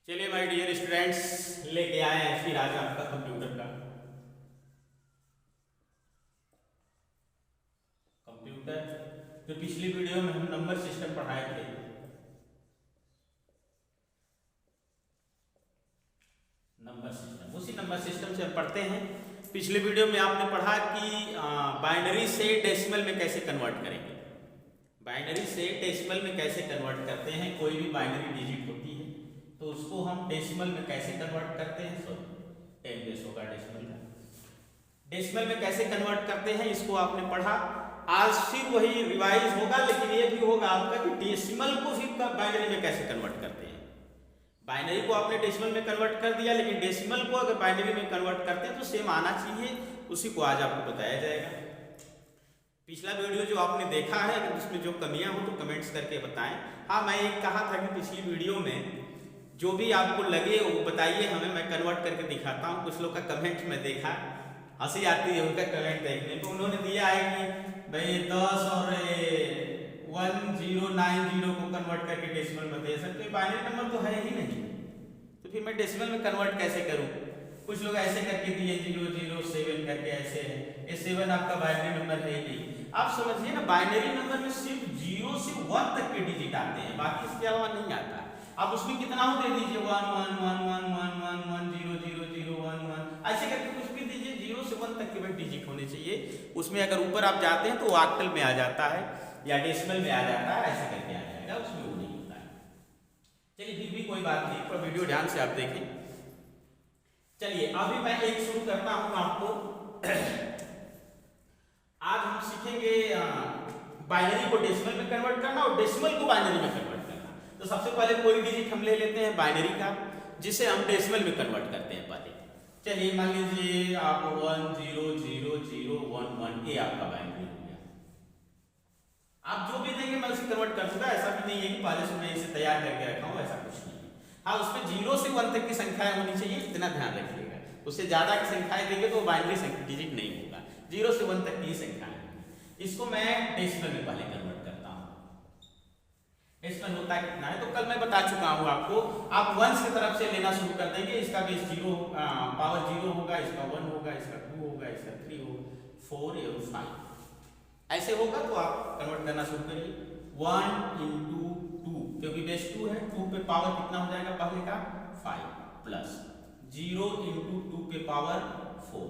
चलिए my dear students, लेके आए हैं फिर आज आपका कंप्यूटर का जो पिछली वीडियो में हम नंबर सिस्टम पढ़ाए थे। उसी नंबर सिस्टम से हम पढ़ते हैं। पिछले वीडियो में आपने पढ़ा कि बाइनरी से डेसिमल में कैसे कन्वर्ट करेंगे। बाइनरी से डेसिमल में कैसे कन्वर्ट करते हैं। कोई भी बाइनरी डिजिट होती है तो उसको हम डेसिमल में कैसे कन्वर्ट करते हैं। सॉरी 10 बेस होगा डेसिमल का। डेसिमल में कैसे कन्वर्ट करते हैं इसको आपने पढ़ा। आज फिर वही रिवाइज होगा, लेकिन ये भी होगा आपका कि डेसिमल को फिर बाइनरी में कैसे कन्वर्ट करते हैं। बाइनरी को आपने डेसिमल में कन्वर्ट कर दिया, लेकिन डेसिमल को अगर बाइनरी में कन्वर्ट करते हैं तो सेम आना चाहिए। उसी को आज आपको बताया जाएगा। पिछला वीडियो जो आपने देखा है अगर उसमें जो कमियां हो तो कमेंट्स करके बताएं। हाँ, मैं एक कहा था कि पिछली वीडियो में जो भी आपको लगे वो बताइए हमें, मैं कन्वर्ट करके दिखाता हूँ। कुछ लोग का कमेंट में देखा, हंसी आती है उनका कमेंट देखने को। उन्होंने दिया है कि भाई 10 और 1090 को कन्वर्ट करके डेसिमल में दे सकते। बाइनरी नंबर तो है ही नहीं, तो फिर मैं डेसिमल में कन्वर्ट कैसे करूँ। कुछ लोग ऐसे करके दिए 007 करके, ऐसे है। ये 7 आपका बाइनरी नंबर है ही नहीं। आप समझिए ना, बाइनरी नंबर में सिर्फ 0 से 1 तक के डिजिट आते हैं, बाकी इसके अलावा नहीं आता। आप उसमें कितना हो दे दीजिए 1 1 1 1 1 1 1 0 0 0 1 1 ऐसे करके कुछ भी दीजिए। 0 से 1 तक के डिजिट होने चाहिए। उसमें अगर ऊपर आप जाते हैं तो ऑक्टल में आ जाता है या डेसिमल में आ जाता है, ऐसे करके आ जाएगा, उसमें वो नहीं होता है। चलिए फिर भी कोई बात नहीं, पर वीडियो ध्यान से आप देखें। चलिए अभी मैं एक शुरू करता हूं आपको। आज हम सीखेंगे बाइनरी को डेसिमल में कन्वर्ट करना और डेसिमल को बाइनरी में कन्वर्ट करना। तो सबसे पहले कोई डिजिट हम ले लेते हैं बाइनरी का, जिसे हम डेसिमल में कन्वर्ट करते हैं पहले। चलिए मान लीजिए आप 1 0 0 0 1 1 ये आपका बाइनरी हो गया। आप जो भी देंगे मैं उसे कन्वर्ट कर दूंगा। ऐसा भी नहीं है कि पहले से मैं इसे तैयार करके रखा हूं, ऐसा कुछ नहीं है। हाँ, उसमें 0 से 1 तक की संख्याएं होनी चाहिए, इतना ध्यान रखिएगा। उससे ज्यादा की संख्याएं देंगे तो बाइनरी डिजिट नहीं होगा। 0 से 1 तक की संख्याएं। इसको मैं डेसिमल में पहले कन्वर्ट करता हूं। डेसिमल होता है कितना है तो कल मैं बता चुका हूं आपको। आप वंस की तरफ से लेना शुरू कर देंगे। इसका बेस 0 पावर 0 होगा, इसका 1 होगा, इसका 2 होगा, इसका 3 होगा, 4 और 5 ऐसे होगा। तो आप कन्वर्ट करना शुरू करिए। 1 into 2 क्योंकि बेस 2 है, 2 पे पावर कितना हो जाएगा पहले का 5 प्लस 0 into 2 पे पावर 4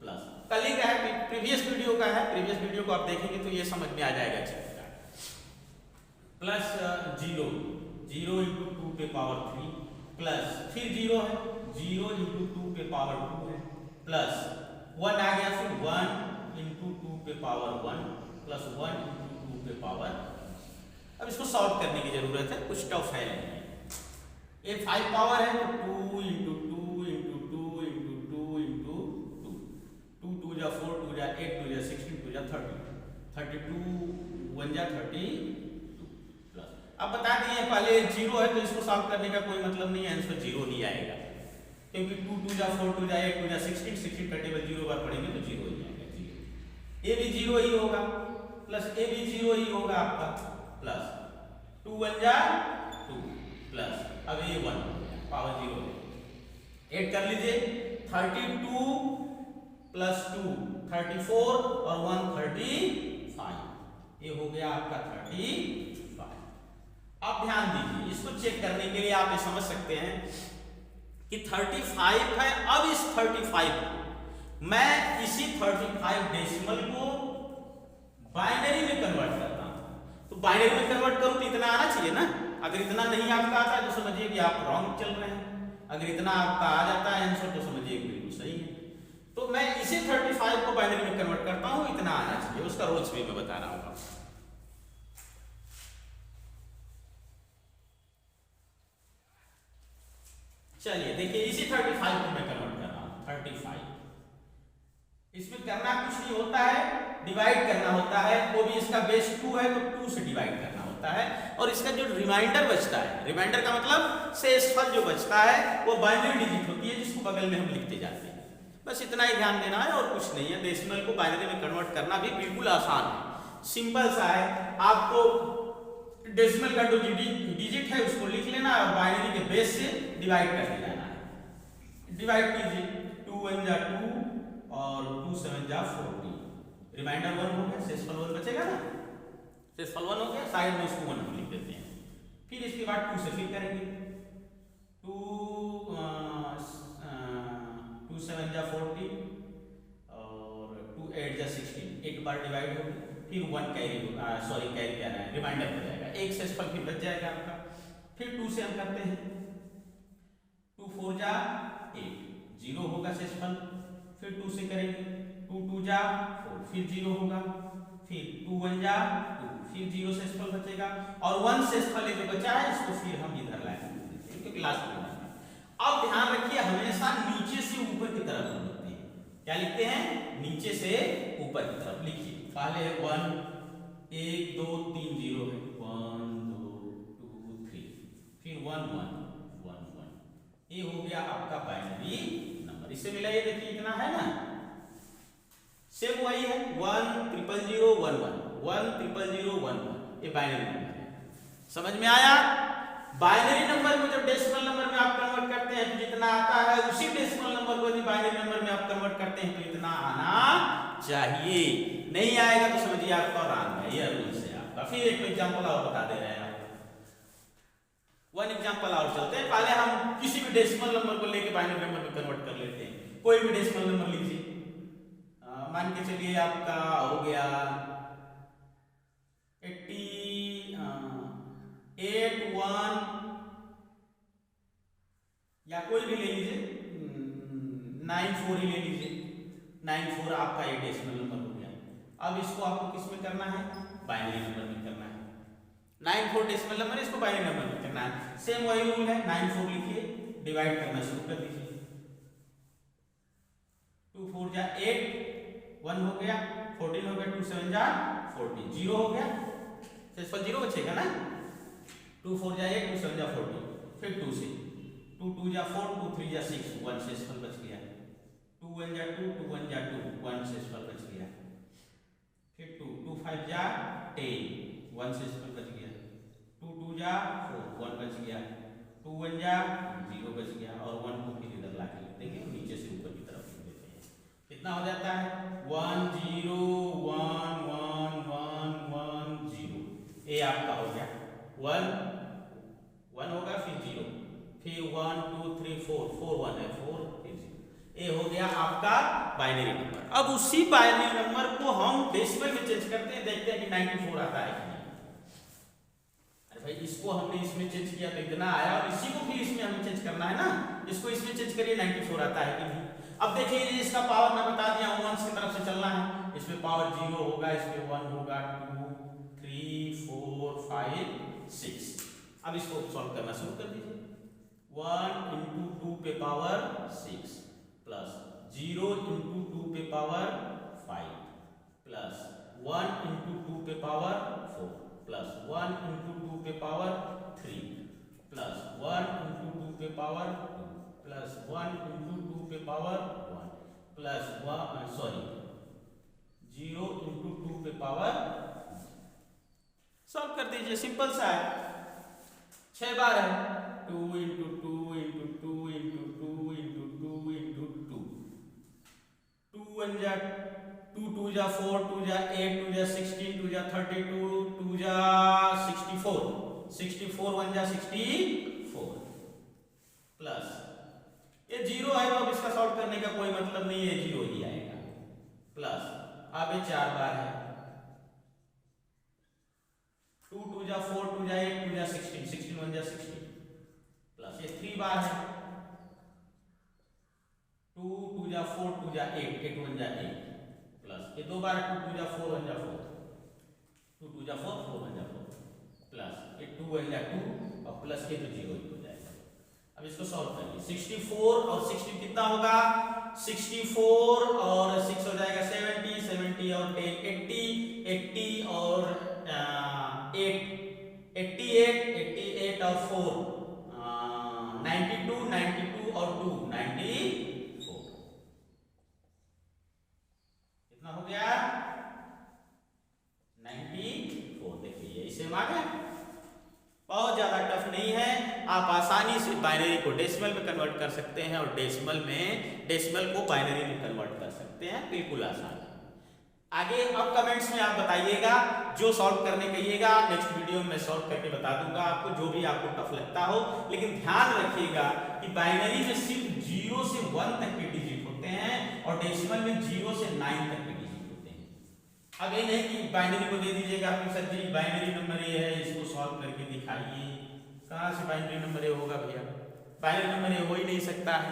प्लस कल ही का है, प्रीवियस वीडियो का है। प्रीवियस वीडियो को आप देखेंगे तो ये समझ में आ जाएगा अच्छी तरह। प्लस 0 0 into 2 पे पावर 3 प्लस फिर 0 है, 0 into 2 पे पावर 2 है प्लस 1 आ गया, फिर 1 into 2 पे पावर 1 प्लस 1 into 2 पे पावर। अब इसको सॉल्व करने की जरूरत है, कुछ टफ है नहीं। ये 5 पावर है तो 2 into 2 into 2 into 2 into 2 2 2 जा 4 2 जा 8 2 जा 16 2 जा 30 32 1 जा 32 प्लस। अब बता दिए पहले 0 है तो इसको सॉल्व करने का कोई मतलब नहीं है, आंसर 0 ही आएगा क्योंकि 2 2 जा 4 2 जा 8 2 जा 16 16 का टेबल 0 बार पढ़ेंगे तो 0 ही आएगा। 0 ये भी 0 ही होगा प्लस ये भी 0 ही होगा आपका प्लस 2 1 जा 2 प्लस अब ये 1 पावर 0 है। ऐड कर लीजिए 32 प्लस 2 34 और 1 35 ये हो गया आपका 35। अब ध्यान दीजिए, इसको चेक करने के लिए आप ये समझ सकते हैं कि 35 है। अब इस 35 को मैं इसी 35 डेसिमल को बाइनरी में कन्वर्ट करता हूं। तो बाइनरी में कन्वर्ट करूं तो इतना आना चाहिए ना। अगर इतना नहीं आपका आता है तो समझिए कि आप रॉन्ग चल रहे हैं। अगर इतना आपका आ जाता है आंसर तो समझिए बिल्कुल सही है। तो मैं इसे 35 को बाइनरी में कन्वर्ट करता हूं, इतना आना चाहिए। उसका रोज भी मैं बता रहा हूं। चलिए देखिए, इसी 35 को मैं कन्वर्ट कर रहा हूं। 35 इसमें करना कुछ नहीं होता है, डिवाइड करना होता है। वो भी इसका बेस 2 है तो 2 से डिवाइड करना होता है। और इसका जो रिमाइंडर बचता है, रिमाइंडर का मतलब शेषफल जो बचता है वो बाइनरी डिजिट होती है जिसको बगल में हम लिखते जाते हैं। बस इतना ही ध्यान देना है और कुछ नहीं है। डेसिमल को बाइनरी में कन्वर्ट करना भी बिल्कुल आसान है, सिंपल सा है। आपको डेसिमल का जो डिजिट है उसको लिख लेना और बाइनरी के बेस से डिवाइड कर देना है। डिवाइड कीजिए, 2 1 जा 2 और 2 7 जा 14, रिमाइंडर 1 हो गया, शेषफल 1 बचेगा ना, शेषफल 1 हो गया, साइड में इसको 1 लिख देते हैं। फिर इसके बाद 2 से फिर करेंगे, 2 7 जा 40 और 2 8 जा 16, एक बार डिवाइड हो गया, फिर 1 कैरी सॉरी कैरी क्या है रिमाइंडर हो जाएगा, एक शेषफल फिर बच जाएगा आपका। फिर 2 से हम करते हैं, 2 4 जा 8, 0 होगा शेषफल। फिर 2 से करेंगे, 2 2 जा 4, फिर 0 होगा। फिर 2 1 जा 2, फिर 0 शेषफल बचेगा और 1 शेषफल जो बचा है इसको फिर हम इधर लाएंगे क्योंकि लास्ट में। अब ध्यान रखिए हमेशा नीचे से ऊपर की तरफ हम लिखते हैं। क्या लिखते हैं? नीचे से ऊपर की तरफ लिखिए। पहले 1 1 2 3 0 है, 1 2 2 3, फिर 1 1 1 1, ये हो गया आपका बाइनरी नंबर। इससे मिलाइए, देखिए इतना है ना, सेम वही है, 1 0 0 1 1 1 0 0 1 1, ये बाइनरी नंबर है। समझ में आया? बाइनरी नंबर को जब डेसिमल नंबर में आप कन्वर्ट करते हैं तो जितना आता है उसी डेसिमल नंबर को यदि बाइनरी नंबर में आप कन्वर्ट करते हैं तो इतना आना चाहिए। नहीं आएगा तो समझिए आपका रॉन्ग है, ये रूल्स है आपका। फिर एक एग्जांपल और बता दे रहे हैं आप, 1 एग्जांपल और चलते हैं। पहले हम किसी भी डेसिमल नंबर को लेके बाइनरी नंबर में कन्वर्ट कर लेते हैं। कोई भी डेसिमल नंबर लीजिए, मान के चलिए आपका हो गया 81 या कोई भी ले लीजिए, 94 ही ले लीजिए, 94 आपका एक डेसिमल नंबर हो गया। अब इसको आपको किस में करना है? बाइनरी नंबर में करना है। 94 डेसिमल नंबर, इसको बाइनरी नंबर में करना है। सेम वही रूल है, 94 लिखिए, डिवाइड करना शुरू कर दीजिए, 2 4 जा 8, 1 हो गया, 14 हो गया, 2 7 जा 14, 0 हो गया, शेषफल 0 बचेगा ना, 2 4 जा 8, 2 7 जा 14, फिर 2 से 2 2 जा 4, 2 3 जा 6, 1 शेषफल बच गया, 2 1 जा 2, 2 1 जा 2, 1 शेषफल बच गया, फिर 2 2 5 जा 10, 1 शेषफल बच गया, 2 2 जा 4, 1 बच गया, 2 1 जा 0 बच गया और 1 को फिर इधर लाके लिख देंगे, नीचे से ऊपर की तरफ लिख देते हैं। कितना हो जाता है? 1 0 1 1 1 1 0, ये आपका हो गया 1 1 होगा, फिर 0, फिर 1 2 3 4 4 1 है 4, फिर 0, ये हो गया आपका बाइनरी नंबर। अब उसी बाइनरी नंबर को हम डेसिमल में चेंज करते हैं, देखते हैं कि 94 आता है कि नहीं। अरे भाई इसको हमने इसमें चेंज किया तो इतना आया और इसी को फिर इसमें हमें चेंज करना है ना, इसको इसमें चेंज करिए, 94 आता है कि नहीं। अब देखिए इसका पावर मैं बता दिया हूं, 1 की तरफ से चलना है, इसमें पावर 0 होगा, इसमें 1 होगा, 2 3 4 5 6। अब इसको सॉल्व करना शुरू कर दीजिए, 1 into 2 पे पावर 6 प्लस 0 into 2 पे पावर 5 प्लस 1 into 2 पे पावर 4 प्लस 1 into 2 पे पावर 3 प्लस 1 into 2 पे पावर 2 प्लस 1 into 2 पे पावर 1 प्लस 0 into 2 पे पावर। सॉल्व कर दीजिए, सिंपल सा है, 6 बार है, 2 into 2 into 2 into 2 into 2 into 2, 2 1 जा 2 2 जा 4, 2 जा 8, 2 जा 16, 2 जा 32, 2 जा 64, 64 1 जा 64 प्लस ये 0 है तो अब इसका सॉल्व करने का कोई मतलब नहीं है, 0 ही आएगा, प्लस अब ये 4 बार है, 2 2 जा 4, 2 जा 8, 2 जा 16, 16 1 जा 16 प्लस ये 3 बार है, 2 2 जा 4, 2 जा 8, 8 1 जा 8 प्लस ये 2 बार 2 2 जा 4 1 जा 4, 2 2 जा 4 4 1 जा 4 प्लस ये 2 1 जा 2 और प्लस ये तो 0 हो जाएगा। अब इसको सॉल्व करिए, 64 और 16 कितना होगा? 64 और 6 हो जाएगा 70, 70 और 10 80, 80 और 8 88, 88 और 4 92, 92 और 2 94, कितना हो गया? 94। देखिए इसे आ गया, आप आसानी से बाइनरी को डेसिमल में कन्वर्ट कर सकते हैं और डेसिमल को बाइनरी में कन्वर्ट कर सकते हैं, बिल्कुल आसान है। आगे अब कमेंट्स में आप बताइएगा, जो सॉल्व करने कहिएगा नेक्स्ट वीडियो में मैं सॉल्व करके बता दूंगा आपको, जो भी आपको टफ लगता हो। लेकिन ध्यान रखिएगा कि बाइनरी में सिर्फ 0 से 1 तक के डिजिट होते हैं और डेसिमल में 0 से 9 तक के डिजिट होते हैं। अब ये नहीं कि बाइनरी को दे दीजिएगा आपको, सर जी बाइनरी नंबर ये है, इसको सॉल्व करके दिखाइए। कहाँ से बाइनरी नंबर ये होगा भैया, बाइनरी नंबर ये हो ही नहीं सकता है,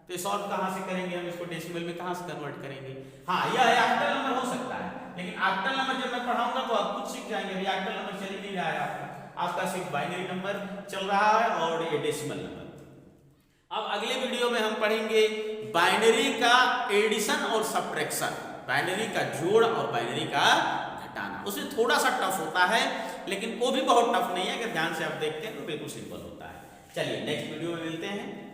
तो सॉल्व कहाँ से करेंगे हम, इसको डेसिमल में कहाँ से कन्वर्ट करेंगे। हाँ यह ऑक्टल नंबर हो सकता है, लेकिन ऑक्टल नंबर जब मैं पढ़ाऊंगा तो आप खुद सीख जाएंगे। अभी ऑक्टल नंबर चल ही नहीं रहा है आपका सिर्फ बाइनरी नंबर चल रहा है और ये डेसिमल नंबर। अब अगले वीडियो में हम पढ़ेंगे बाइनरी का एडिशन और सब्ट्रैक्शन, बाइनरी का जोड़ और बाइनरी का घटाना। उसमें थोड़ा सा टफ होता है, लेकिन वो भी बहुत टफ नहीं है, अगर ध्यान से आप देखते हैं तो बिल्कुल सिंपल होता है। चलिए नेक्स्ट वीडियो में मिलते हैं।